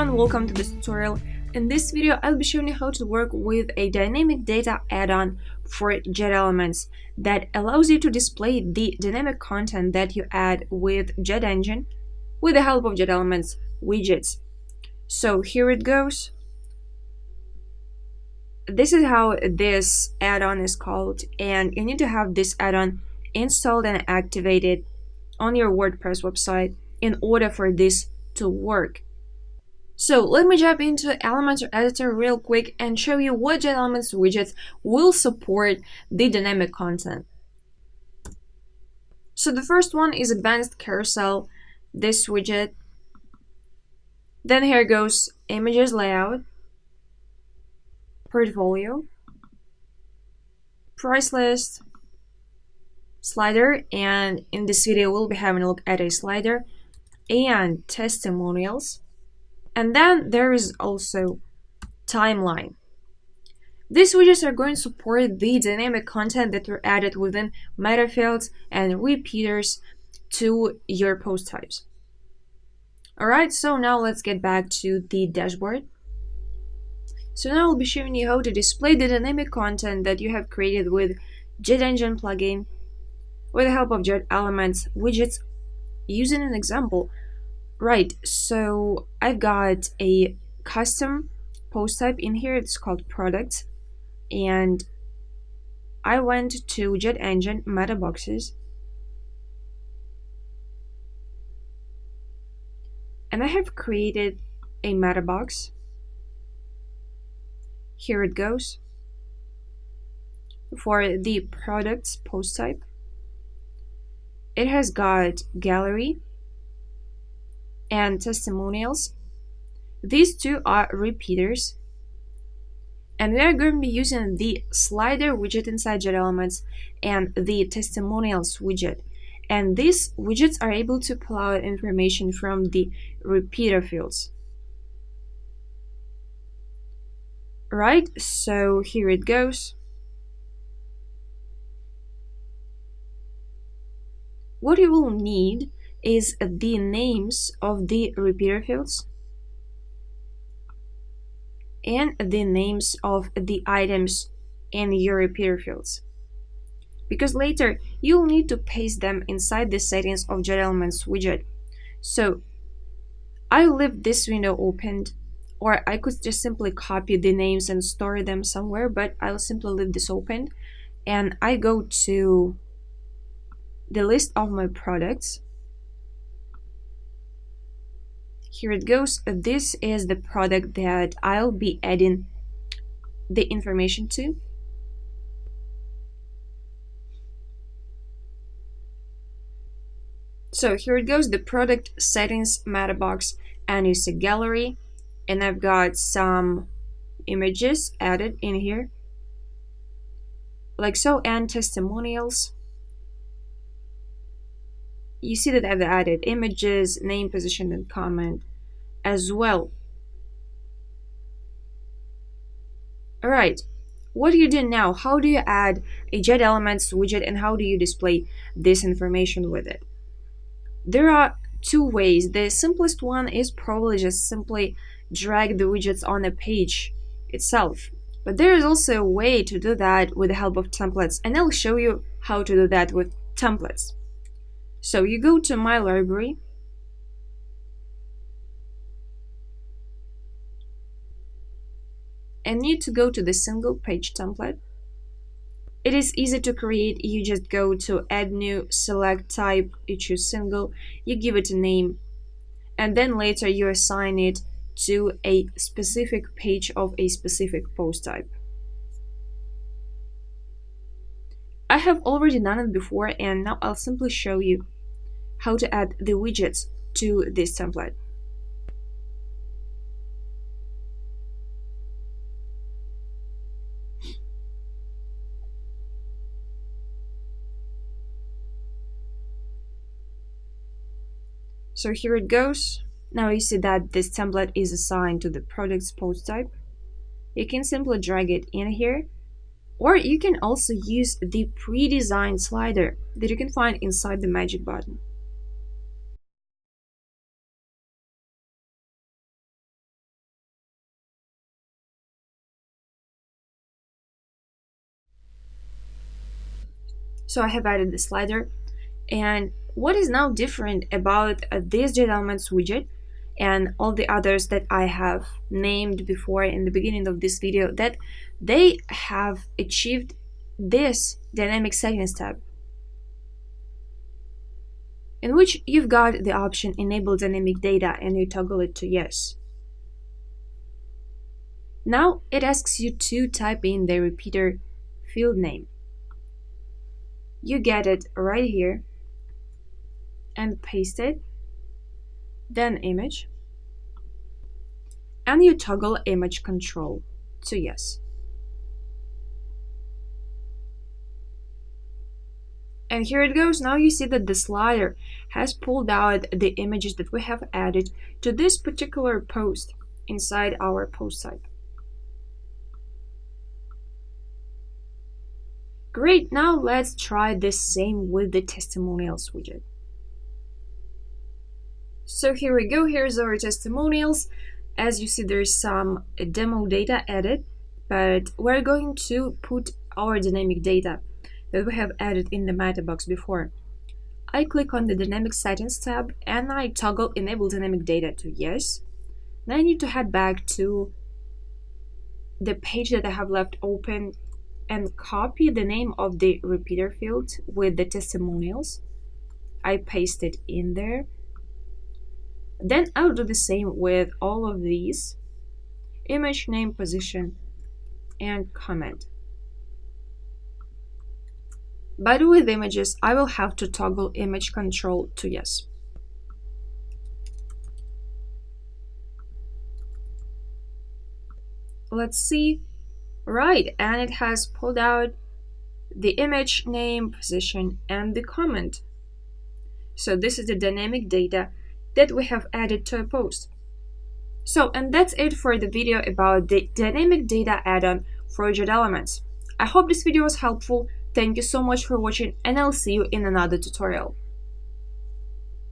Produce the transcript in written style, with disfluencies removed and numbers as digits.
everyone, welcome to this tutorial. In this video, I'll be showing you how to work with a dynamic data add-on for JetElements that allows you to display the dynamic content that you add with JetEngine with the help of JetElements widgets. So here it goes. This is how this add-on is called, and you need to have this add-on installed and activated on your WordPress website in order for this to work. So let me jump into Elementor editor real quick and show you what JetElements widgets will support the dynamic content. So the first one is advanced carousel, this widget. Then here goes images layout, portfolio, price list, slider, and in this video we'll be having a look at a slider, and testimonials. And then there is also timeline. These widgets are going to support the dynamic content that were added within meta fields and repeaters to your post types. Alright, so now let's get back to the dashboard. So now I'll be showing you how to display the dynamic content that you have created with JetEngine plugin with the help of JetElements widgets using an example. Right, so I've got a custom post type in here, it's called products, and I went to JetEngine meta boxes and I have created a meta box. Here it goes for the products post type. It has got gallery and testimonials. These two are repeaters, and we are going to be using the slider widget inside JetElements and the testimonials widget, and these widgets are able to pull out information from the repeater fields. Right, so here it goes. What you will need is the names of the repeater fields and the names of the items in your repeater fields, because later you'll need to paste them inside the settings of JetElements widget. So I'll leave this window opened, or I could just simply copy the names and store them somewhere, but I'll simply leave this open and I go to the list of my products. Here it goes. This is the product that I'll be adding the information to. So here it goes, the product settings meta box, and you see gallery, and I've got some images added in here, like so, and testimonials. You see that I've added images, name, position, and comment as well. Alright, what do you do now? How do you add a JetElements widget and how do you display this information with it? There are two ways. The simplest one is probably just simply drag the widgets on a page itself. But there is also a way to do that with the help of templates, and I'll show you how to do that with templates. So you go to my library, and need to go to the single page template. It is easy to create. You just go to add new, select type, you choose single, you give it a name, and then later you assign it to a specific page of a specific post type. I have already done it before, and now I'll simply show you how to add the widgets to this template. So here it goes. Now you see that this template is assigned to the products post type. You can simply drag it in here, or you can also use the pre-designed slider that you can find inside the magic button. So I have added the slider. And what is now different about this JetElements widget and all the others that I have named before in the beginning of this video, that they have achieved this dynamic settings tab, in which you've got the option enable dynamic data and you toggle it to yes. Now it asks you to type in the repeater field name. You get it right here and paste it, then image, and you toggle image control to yes. And here it goes. Now you see that the slider has pulled out the images that we have added to this particular post inside our post type. Great, now let's try the same with the testimonials widget. So here we go, here's our testimonials. As you see, there's some demo data added, but we're going to put our dynamic data that we have added in the meta box before. I click on the dynamic settings tab and I toggle enable dynamic data to yes. Then I need to head back to the page that I have left open and copy the name of the repeater field with the testimonials. I paste it in there. Then I'll do the same with all of these: image, name, position, and comment. By the way, with images, I will have to toggle image control to yes. Let's see. Right, and it has pulled out the image, name, position, and the comment. So this is the dynamic data that we have added to a post. So, and that's it for the video about the dynamic data add-on for JetElements. I hope this video was helpful. Thank you so much for watching, and I'll see you in another tutorial.